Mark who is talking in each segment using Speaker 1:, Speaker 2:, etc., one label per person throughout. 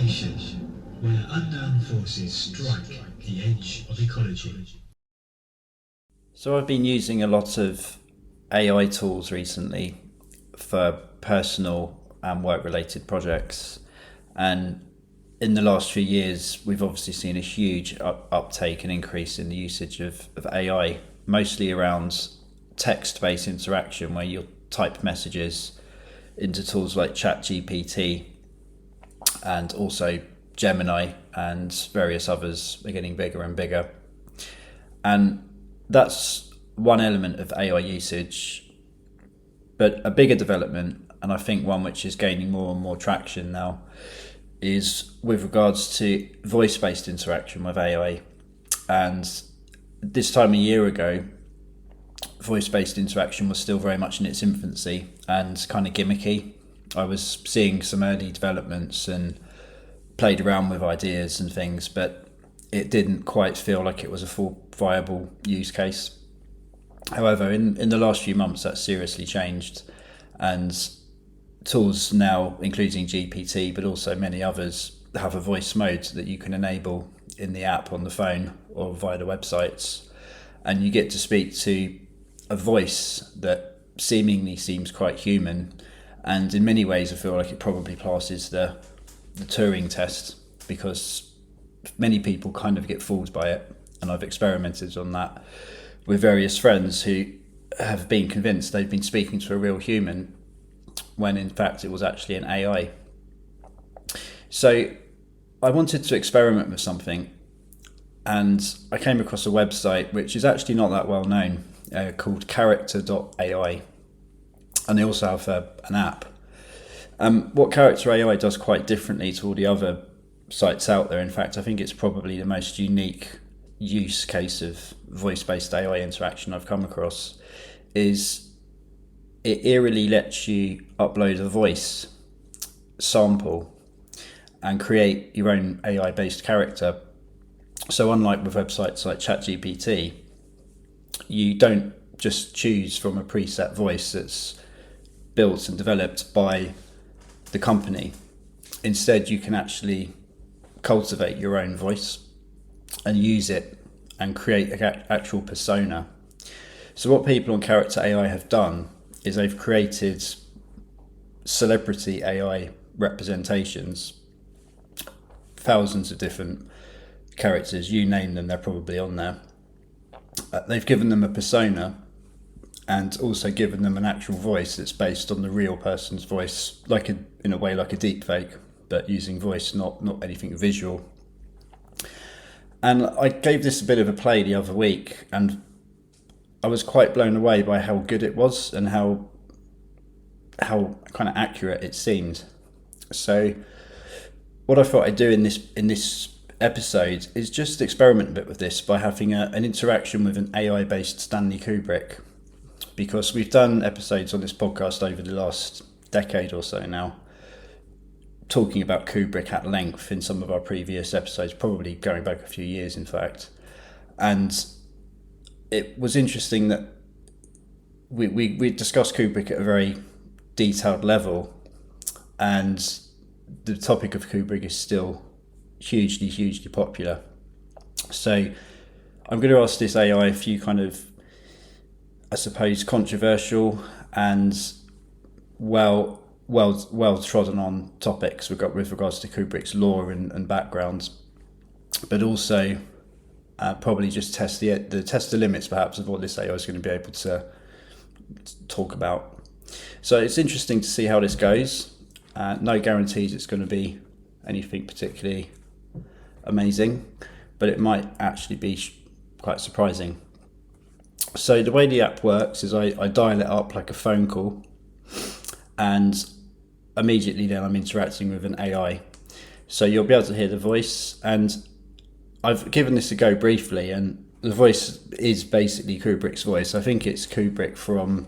Speaker 1: station where unknown forces strike the edge of ecology.
Speaker 2: So I've been using a lot of AI tools recently for personal and work-related projects, and in the last few years we've obviously seen a huge uptake and increase in the usage of AI, mostly around text-based interaction where you'll type messages into tools like ChatGPT, and also Gemini and various others are getting bigger and bigger. And that's one element of AI usage, but a bigger development, and I think one which is gaining more and more traction now, is with regards to voice-based interaction with AI. And this time a year ago, voice-based interaction was still very much in its infancy and kind of gimmicky. I was seeing some early developments and played around with ideas and things, but it didn't quite feel like it was a full viable use case. However, in the last few months, that's seriously changed, and tools now, including GPT, but also many others, have a voice mode that you can enable in the app on the phone or via the websites, and you get to speak to a voice that seemingly seems quite human, and in many ways I feel like it probably passes the Turing test, because many people kind of get fooled by it, and I've experimented on that with various friends who have been convinced they've been speaking to a real human when in fact it was actually an AI. So I wanted to experiment with something, and I came across a website which is actually not that well known, called Character.AI, and they also have an app. What Character.AI does quite differently to all the other sites out there, in fact I think it's probably the most unique use case of voice-based AI interaction I've come across, is it eerily lets you upload a voice sample and create your own AI-based character. So unlike with websites like ChatGPT, you don't just choose from a preset voice that's built and developed by the company. Instead, you can actually cultivate your own voice and use it and create an actual persona. So what people on Character.AI have done is they've created celebrity AI representations, thousands of different characters, you name them, they're probably on there. They've given them a persona and also given them an actual voice that's based on the real person's voice, in a way like a deep fake, but using voice, not anything visual. And I gave this a bit of a play the other week, and I was quite blown away by how good it was and how kind of accurate it seemed. So what I thought I'd do in this episode is just experiment a bit with this by having an interaction with an AI-based Stanley Kubrick, because we've done episodes on this podcast over the last decade or so now, talking about Kubrick at length in some of our previous episodes, probably going back a few years in fact. And it was interesting that we discussed Kubrick at a very detailed level, and the topic of Kubrick is still hugely popular. So I'm going to ask this AI a few kind of, I suppose, controversial and well trodden on topics with regards to Kubrick's lore and background, but also probably just test the limits perhaps of what this AI is going to be able to talk about. So it's interesting to see how this goes. No guarantees it's going to be anything particularly amazing, but it might actually be quite surprising. So the way the app works is I dial it up like a phone call, and immediately then I'm interacting with an AI. So you'll be able to hear the voice, and I've given this a go briefly, and the voice is basically Kubrick's voice. I think it's Kubrick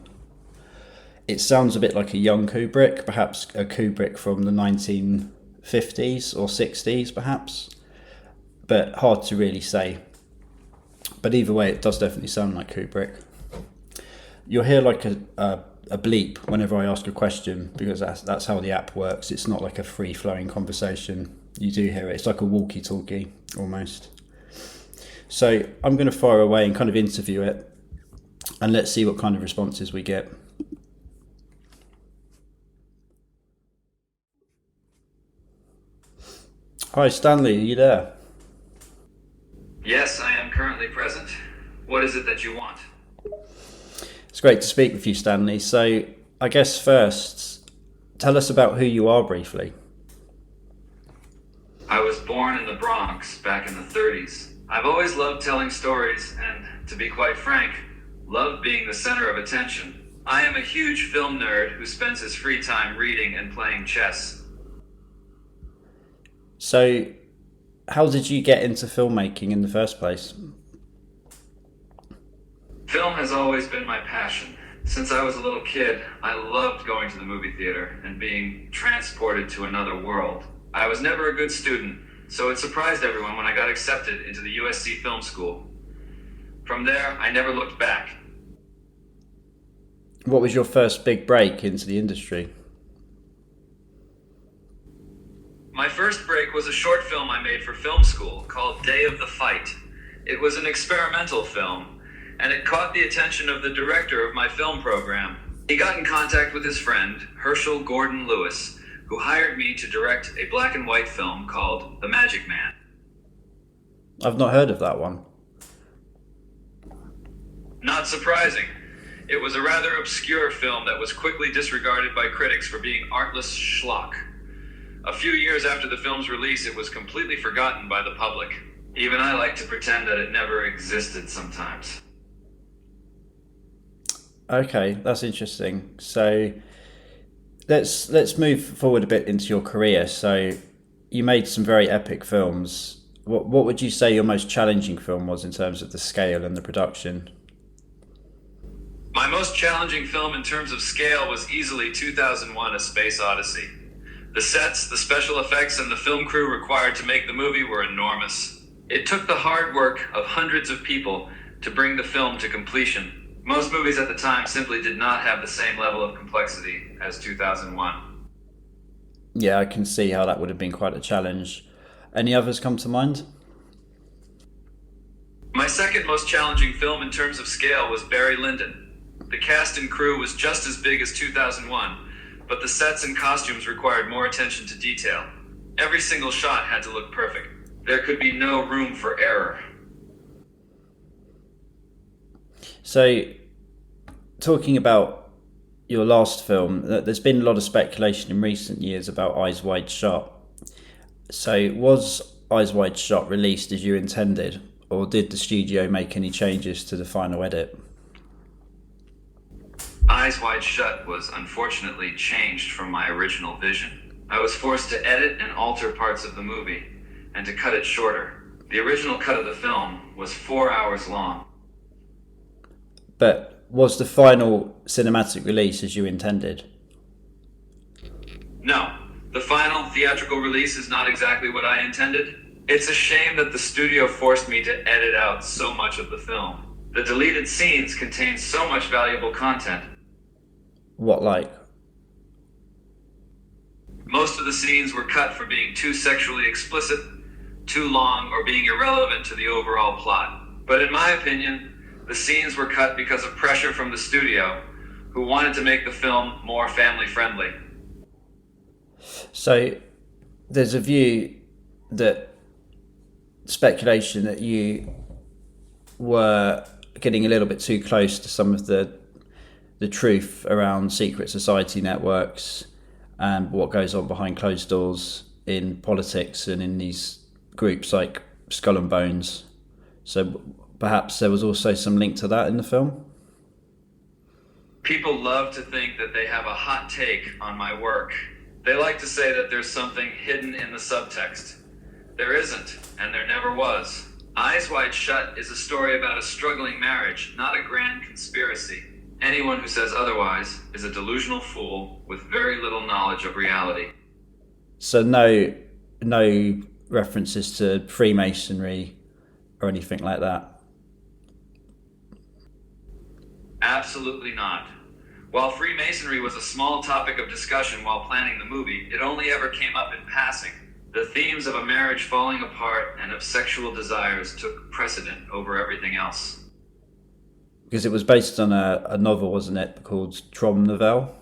Speaker 2: it sounds a bit like a young Kubrick, perhaps a Kubrick from the 1950s or 60s perhaps, but hard to really say. But either way, it does definitely sound like Kubrick. You'll hear like a bleep whenever I ask a question, because that's how the app works. It's not like a free-flowing conversation. You do hear it. It's like a walkie-talkie almost. So I'm going to fire away and kind of interview it, and let's see what kind of responses we get. Hi Stanley, are you there?
Speaker 3: Yes, I am currently present. What is it that you want?
Speaker 2: It's great to speak with you, Stanley. So I guess first, tell us about who you are briefly.
Speaker 3: I was born in the Bronx back in the 30s. I've always loved telling stories and, to be quite frank, loved being the center of attention. I am a huge film nerd who spends his free time reading and playing chess.
Speaker 2: So how did you get into filmmaking in the first place?
Speaker 3: Film has always been my passion. Since I was a little kid, I loved going to the movie theater and being transported to another world. I was never a good student, so it surprised everyone when I got accepted into the USC Film School. From there, I never looked back.
Speaker 2: What was your first big break into the industry?
Speaker 3: My first break was a short film I made for film school called Day of the Fight. It was an experimental film, and it caught the attention of the director of my film program. He got in contact with his friend, Herschel Gordon Lewis, who hired me to direct a black and white film called The Magic Man.
Speaker 2: I've not heard of that one.
Speaker 3: Not surprising. It was a rather obscure film that was quickly disregarded by critics for being artless schlock. A few years after the film's release, it was completely forgotten by the public. Even I like to pretend that it never existed sometimes.
Speaker 2: Okay, that's interesting. So let's move forward a bit into your career. So you made some very epic films. What would you say your most challenging film was in terms of the scale and the production?
Speaker 3: My most challenging film in terms of scale was easily 2001: A Space Odyssey. The sets, the special effects, and the film crew required to make the movie were enormous. It took the hard work of hundreds of people to bring the film to completion. Most movies at the time simply did not have the same level of complexity as 2001.
Speaker 2: Yeah, I can see how that would have been quite a challenge. Any others come to mind?
Speaker 3: My second most challenging film in terms of scale was Barry Lyndon. The cast and crew was just as big as 2001, but the sets and costumes required more attention to detail. Every single shot had to look perfect. There could be no room for error.
Speaker 2: So, talking about your last film, there's been a lot of speculation in recent years about Eyes Wide Shut. So, was Eyes Wide Shut released as you intended, or did the studio make any changes to the final edit?
Speaker 3: Eyes Wide Shut was unfortunately changed from my original vision. I was forced to edit and alter parts of the movie, and to cut it shorter. The original cut of the film was 4 hours long.
Speaker 2: But was the final cinematic release as you intended?
Speaker 3: No, the final theatrical release is not exactly what I intended. It's a shame that the studio forced me to edit out so much of the film. The deleted scenes contain so much valuable content.
Speaker 2: What like?
Speaker 3: Most of the scenes were cut for being too sexually explicit, too long, or being irrelevant to the overall plot. But in my opinion, the scenes were cut because of pressure from the studio, who wanted to make the film more family-friendly.
Speaker 2: So there's a view that speculation that you were getting a little bit too close to some of the truth around secret society networks and what goes on behind closed doors in politics and in these groups like Skull and Bones. So perhaps there was also some link to that in the film?
Speaker 3: People love to think that they have a hot take on my work. They like to say that there's something hidden in the subtext. There isn't, and there never was. Eyes Wide Shut is a story about a struggling marriage, not a grand conspiracy. Anyone who says otherwise is a delusional fool with very little knowledge of reality.
Speaker 2: So no references to Freemasonry or anything like that?
Speaker 3: Absolutely not. While Freemasonry was a small topic of discussion while planning the movie, it only ever came up in passing. The themes of a marriage falling apart and of sexual desires took precedent over everything else.
Speaker 2: Because it was based on a novel, wasn't it, called Trom Novel?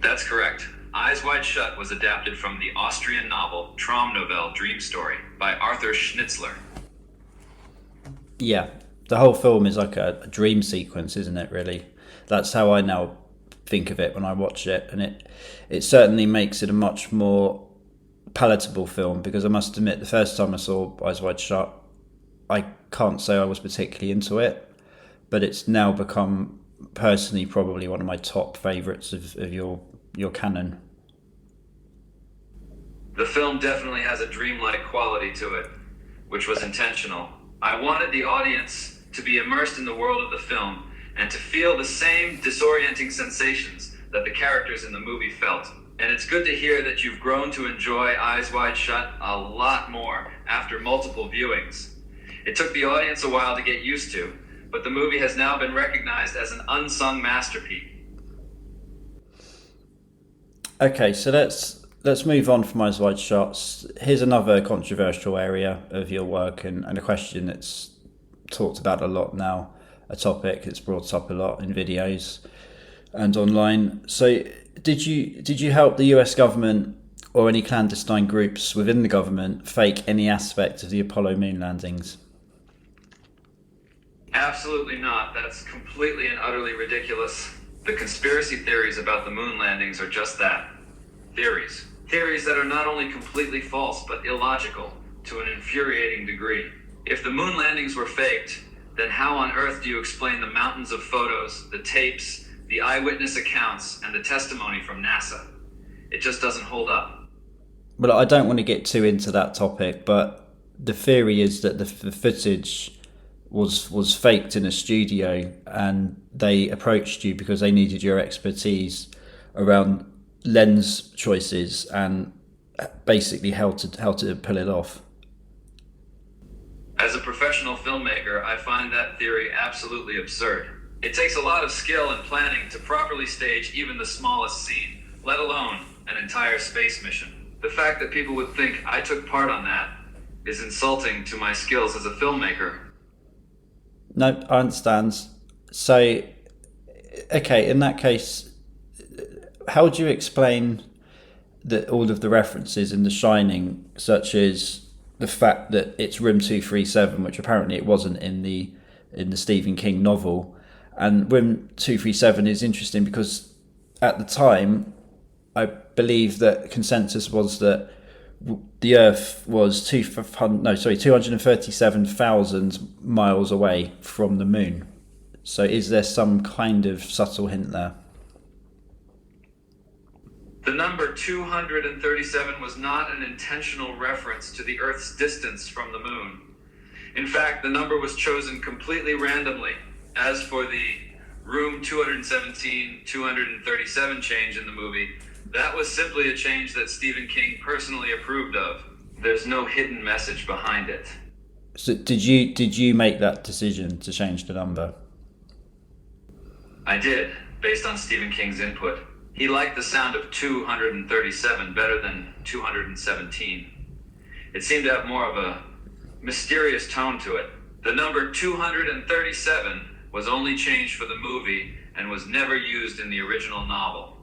Speaker 3: That's correct. Eyes Wide Shut was adapted from the Austrian novel Traum Novelle Dream Story by Arthur Schnitzler.
Speaker 2: Yeah, the whole film is like a dream sequence, isn't it, really? That's how I now think of it when I watch it, and it certainly makes it a much more palatable film, because I must admit, the first time I saw Eyes Wide Shut, I can't say I was particularly into it, but it's now become personally probably one of my top favourites of your canon.
Speaker 3: The film definitely has a dreamlike quality to it, which was intentional. I wanted the audience to be immersed in the world of the film and to feel the same disorienting sensations that the characters in the movie felt. And it's good to hear that you've grown to enjoy Eyes Wide Shut a lot more after multiple viewings. It took the audience a while to get used to, but the movie has now been recognized as an unsung masterpiece.
Speaker 2: Okay, so let's move on from Eyes Wide Shut. Here's another controversial area of your work, and a question that's talked about a lot now, a topic that's brought up a lot in videos and online. So did you help the US government or any clandestine groups within the government fake any aspect of the Apollo moon landings?
Speaker 3: Absolutely not. That's completely and utterly ridiculous. The conspiracy theories about the moon landings are just that. Theories. Theories that are not only completely false, but illogical to an infuriating degree. If the moon landings were faked, then how on earth do you explain the mountains of photos, the tapes, the eyewitness accounts, and the testimony from NASA? It just doesn't hold up.
Speaker 2: Well, I don't want to get too into that topic, but the theory is that the footage was faked in a studio, and they approached you because they needed your expertise around lens choices and basically how to pull it off.
Speaker 3: As a professional filmmaker, I find that theory absolutely absurd. It takes a lot of skill and planning to properly stage even the smallest scene, let alone an entire space mission. The fact that people would think I took part on that is insulting to my skills as a filmmaker.
Speaker 2: No, I understand. So, okay, in that case, how would you explain that all of the references in The Shining, such as the fact that it's room 237, which apparently it wasn't in the Stephen King novel, and room 237 is interesting because at the time, I believe that consensus was that the Earth was 237,000 miles away from the moon. So is there some kind of subtle hint there?
Speaker 3: The number 237 was not an intentional reference to the Earth's distance from the moon. In fact, the number was chosen completely randomly. As for the room 217-237 change in the movie, that was simply a change that Stephen King personally approved of. There's no hidden message behind it.
Speaker 2: So did you make that decision to change the number?
Speaker 3: I did, based on Stephen King's input. He liked the sound of 237 better than 217. It seemed to have more of a mysterious tone to it. The number 237 was only changed for the movie and was never used in the original novel.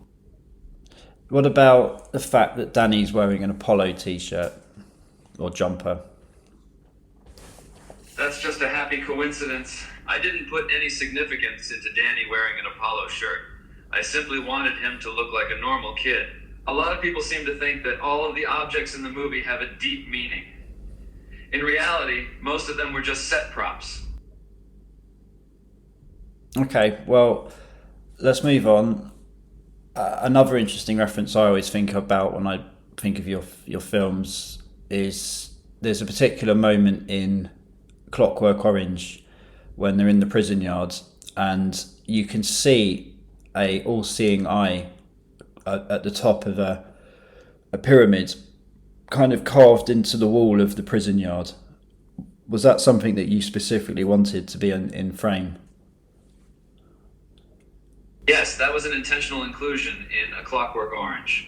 Speaker 2: What about the fact that Danny's wearing an Apollo t-shirt or jumper?
Speaker 3: That's just a happy coincidence. I didn't put any significance into Danny wearing an Apollo shirt. I simply wanted him to look like a normal kid. A lot of people seem to think that all of the objects in the movie have a deep meaning. In reality, most of them were just set props.
Speaker 2: Okay, well, let's move on. Another interesting reference I always think about when I think of your films is there's a particular moment in Clockwork Orange when they're in the prison yard and you can see a all-seeing eye at the top of a pyramid kind of carved into the wall of the prison yard. Was that something that you specifically wanted to be in frame?
Speaker 3: Yes, that was an intentional inclusion in A Clockwork Orange.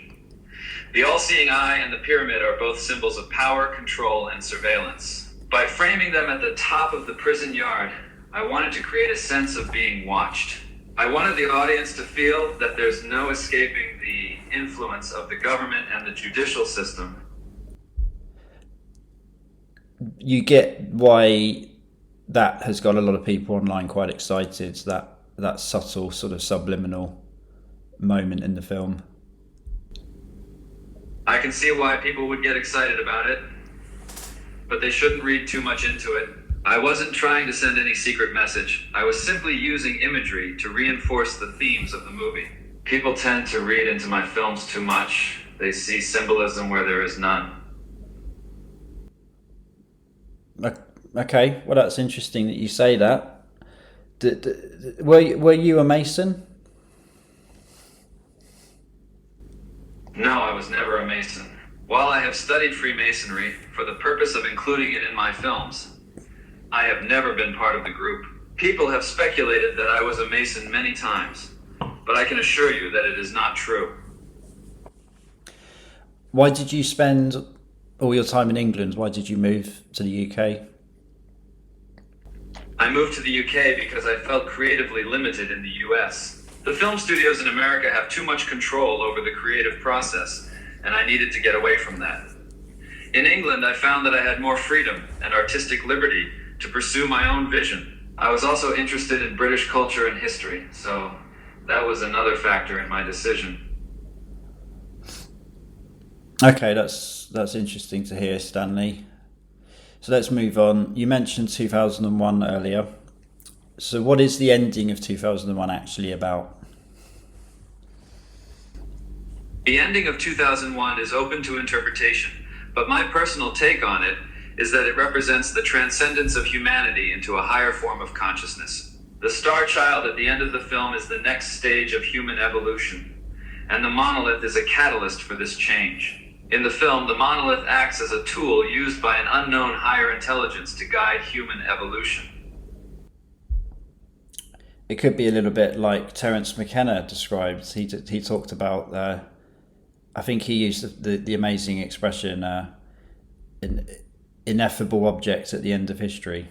Speaker 3: The all-seeing eye and the pyramid are both symbols of power, control, and surveillance. By framing them at the top of the prison yard, I wanted to create a sense of being watched. I wanted the audience to feel that there's no escaping the influence of the government and the judicial system.
Speaker 2: You get why that has got a lot of people online quite excited, that subtle sort of subliminal moment in the film.
Speaker 3: I can see why people would get excited about it, but they shouldn't read too much into it. I wasn't trying to send any secret message. I was simply using imagery to reinforce the themes of the movie. People tend to read into my films too much. They see symbolism where there is none.
Speaker 2: Okay, well, that's interesting that you say that. Were you a Mason?
Speaker 3: No, I was never a Mason. While I have studied Freemasonry for the purpose of including it in my films, I have never been part of the group. People have speculated that I was a Mason many times, but I can assure you that it is not true.
Speaker 2: Why did you spend all your time in England? Why did you move to the UK?
Speaker 3: I moved to the UK because I felt creatively limited in the US. The film studios in America have too much control over the creative process, and I needed to get away from that. In England, I found that I had more freedom and artistic liberty to pursue my own vision. I was also interested in British culture and history, so that was another factor in my decision.
Speaker 2: Okay, that's interesting to hear, Stanley. So let's move on. You mentioned 2001 earlier. So what is the ending of 2001 actually about?
Speaker 3: The ending of 2001 is open to interpretation, but my personal take on it is that it represents the transcendence of humanity into a higher form of consciousness. The star child at the end of the film is the next stage of human evolution, and the monolith is a catalyst for this change. In the film, the monolith acts as a tool used by an unknown higher intelligence to guide human evolution.
Speaker 2: It could be a little bit like Terence McKenna described. He talked about, I think he used the amazing expression, an ineffable object at the end of history.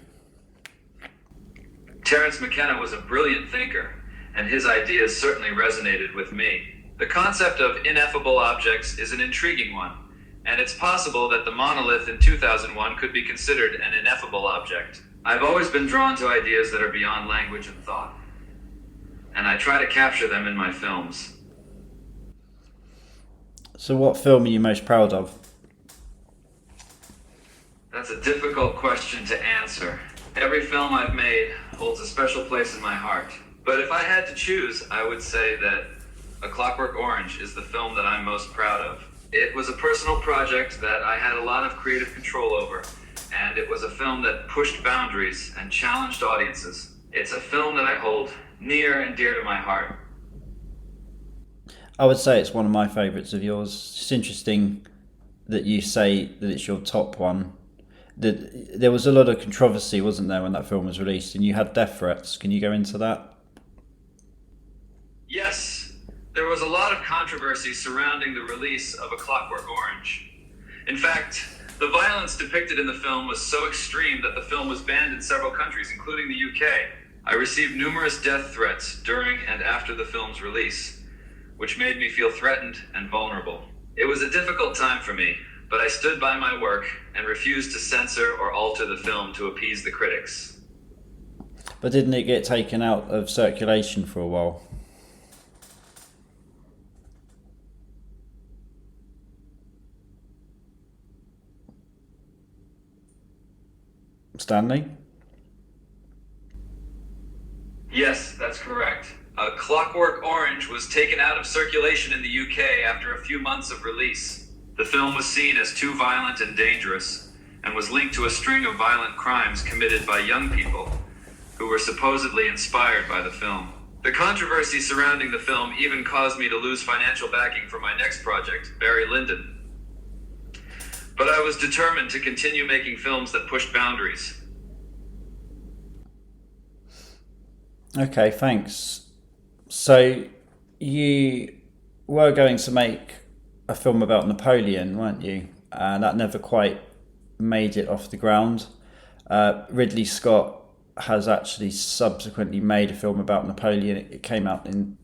Speaker 3: Terence McKenna was a brilliant thinker, and his ideas certainly resonated with me. The concept of ineffable objects is an intriguing one, and it's possible that the monolith in 2001 could be considered an ineffable object. I've always been drawn to ideas that are beyond language and thought, and I try to capture them in my films.
Speaker 2: So what film are you most proud of?
Speaker 3: That's a difficult question to answer. Every film I've made holds a special place in my heart. But if I had to choose, I would say that A Clockwork Orange is the film that I'm most proud of. It was a personal project that I had a lot of creative control over, and it was a film that pushed boundaries and challenged audiences. It's a film that I hold near and dear to my heart.
Speaker 2: I would say it's one of my favourites of yours. It's interesting that you say that it's your top one. There was a lot of controversy, wasn't there, when that film was released, and you had death threats. Can you go into that?
Speaker 3: Yes. There was a lot of controversy surrounding the release of A Clockwork Orange. In fact, the violence depicted in the film was so extreme that the film was banned in several countries, including the UK. I received numerous death threats during and after the film's release, which made me feel threatened and vulnerable. It was a difficult time for me, but I stood by my work and refused to censor or alter the film to appease the critics.
Speaker 2: But didn't it get taken out of circulation for a while? Stanley?
Speaker 3: Yes, that's correct. A Clockwork Orange was taken out of circulation in the UK after a few months of release. The film was seen as too violent and dangerous, and was linked to a string of violent crimes committed by young people who were supposedly inspired by the film. The controversy surrounding the film even caused me to lose financial backing for my next project, Barry Lyndon. But I was determined to continue making films that pushed boundaries.
Speaker 2: Okay, thanks. So you were going to make a film about Napoleon, weren't you? And that never quite made it off the ground. Ridley Scott has actually subsequently made a film about Napoleon. It came out in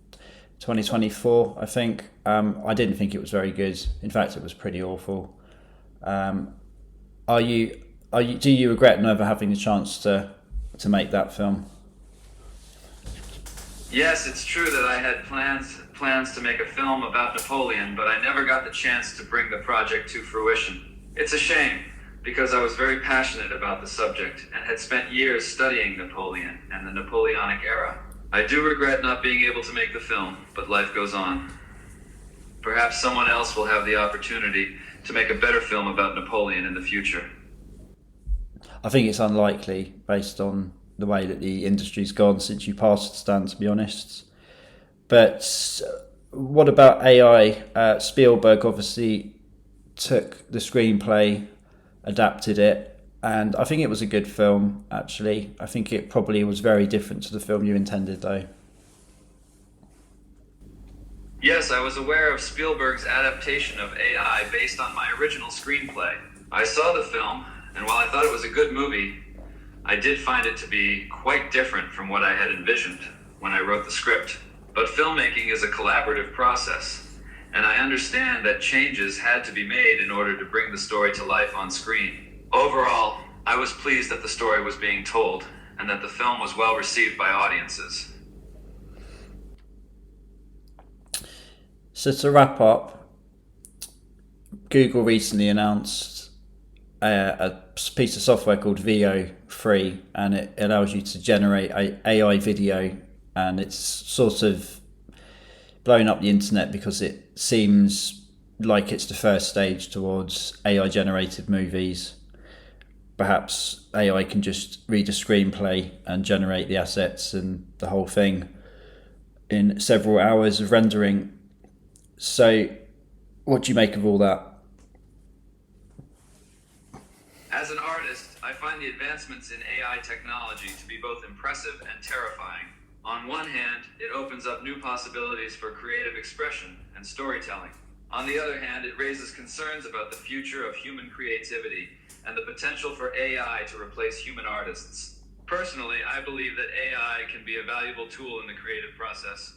Speaker 2: 2024, I think. I didn't think it was very good. In fact, it was pretty awful. Are you? Do you regret never having the chance to make that film?
Speaker 3: Yes, it's true that I had plans to make a film about Napoleon, but I never got the chance to bring the project to fruition. It's a shame, because I was very passionate about the subject and had spent years studying Napoleon and the Napoleonic era. I do regret not being able to make the film, but life goes on. Perhaps someone else will have the opportunity to make a better film about Napoleon in the future.
Speaker 2: I think it's unlikely, based on the way that the industry's gone since you passed, Stan, to be honest. But what about AI? Spielberg obviously took the screenplay, adapted it, and I think it was a good film, actually. I think it probably was very different to the film you intended, though.
Speaker 3: Yes, I was aware of Spielberg's adaptation of AI based on my original screenplay. I saw the film, and while I thought it was a good movie, I did find it to be quite different from what I had envisioned when I wrote the script. But filmmaking is a collaborative process, and I understand that changes had to be made in order to bring the story to life on screen. Overall, I was pleased that the story was being told and that the film was well received by audiences.
Speaker 2: So to wrap up, Google recently announced a piece of software called VO3, and it allows you to generate AI video, and it's sort of blown up the internet because it seems like it's the first stage towards AI generated movies. Perhaps AI can just read a screenplay and generate the assets and the whole thing in several hours of rendering. So what do you make of all that?
Speaker 3: As an artist, I find the advancements in AI technology to be both impressive and terrifying. On one hand, it opens up new possibilities for creative expression and storytelling. On the other hand, it raises concerns about the future of human creativity and the potential for AI to replace human artists. Personally, I believe that AI can be a valuable tool in the creative process,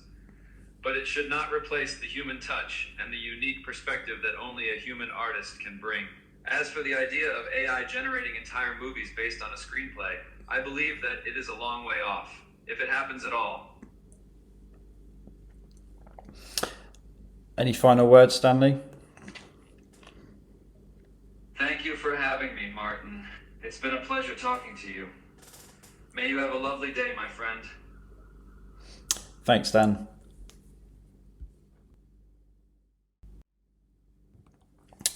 Speaker 3: but it should not replace the human touch and the unique perspective that only a human artist can bring. As for the idea of AI generating entire movies based on a screenplay, I believe that it is a long way off, if it happens at all.
Speaker 2: Any final words, Stanley?
Speaker 3: Thank you for having me, Martin. It's been a pleasure talking to you. May you have a lovely day, my friend.
Speaker 2: Thanks, Dan.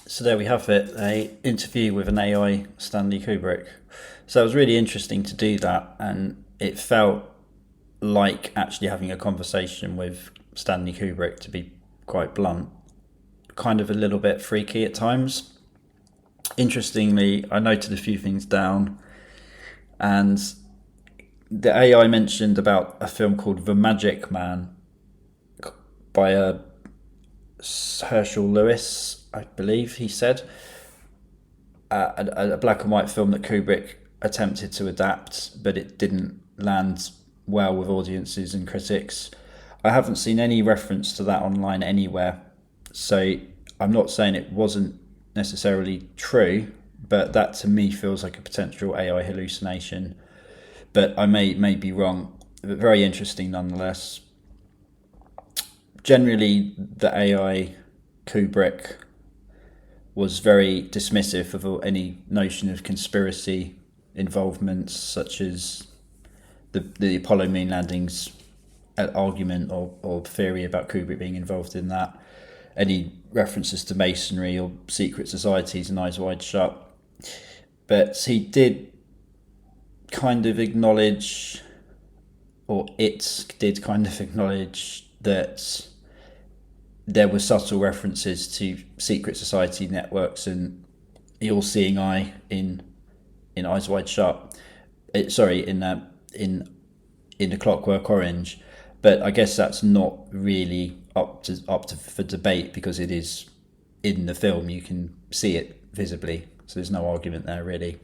Speaker 2: So there we have it, an interview with an AI Stanley Kubrick. So it was really interesting to do that, and it felt like actually having a conversation with Stanley Kubrick, to be quite blunt. Kind of a little bit freaky at times. Interestingly, I noted a few things down, and the AI mentioned about a film called The Magic Man by Herschel Lewis, I believe he said, a black and white film that Kubrick attempted to adapt, but it didn't land well with audiences and critics. I haven't seen any reference to that online anywhere, so I'm not saying it wasn't necessarily true, but that to me feels like a potential AI hallucination. But I may be wrong, but very interesting nonetheless. Generally, the AI Kubrick was very dismissive of any notion of conspiracy involvements, such as the Apollo moon landings argument or theory about Kubrick being involved in that. Any references to masonry or secret societies and Eyes Wide Shut. But he did kind of acknowledge, or it did kind of acknowledge, that there were subtle references to secret society networks and the all-seeing eye in Eyes Wide Shut. In A Clockwork Orange, but I guess that's not really up to for debate, because it is in the film. You can see it visibly, so there's no argument there really.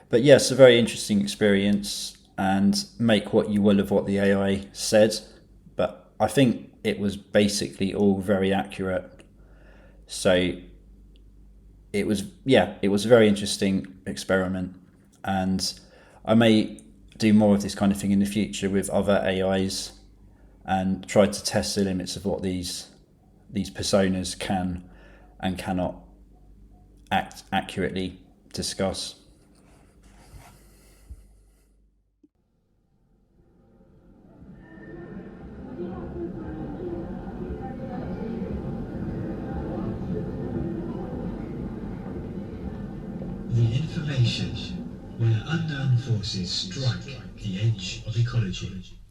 Speaker 2: But yes, a very interesting experience, and make what you will of what the AI said, but I think it was basically all very accurate. So it was a very interesting experiment, and I may do more of this kind of thing in the future with other AIs and try to test the limits of what these personas can and cannot accurately discuss.
Speaker 1: The information where unknown forces strike the edge of ecology.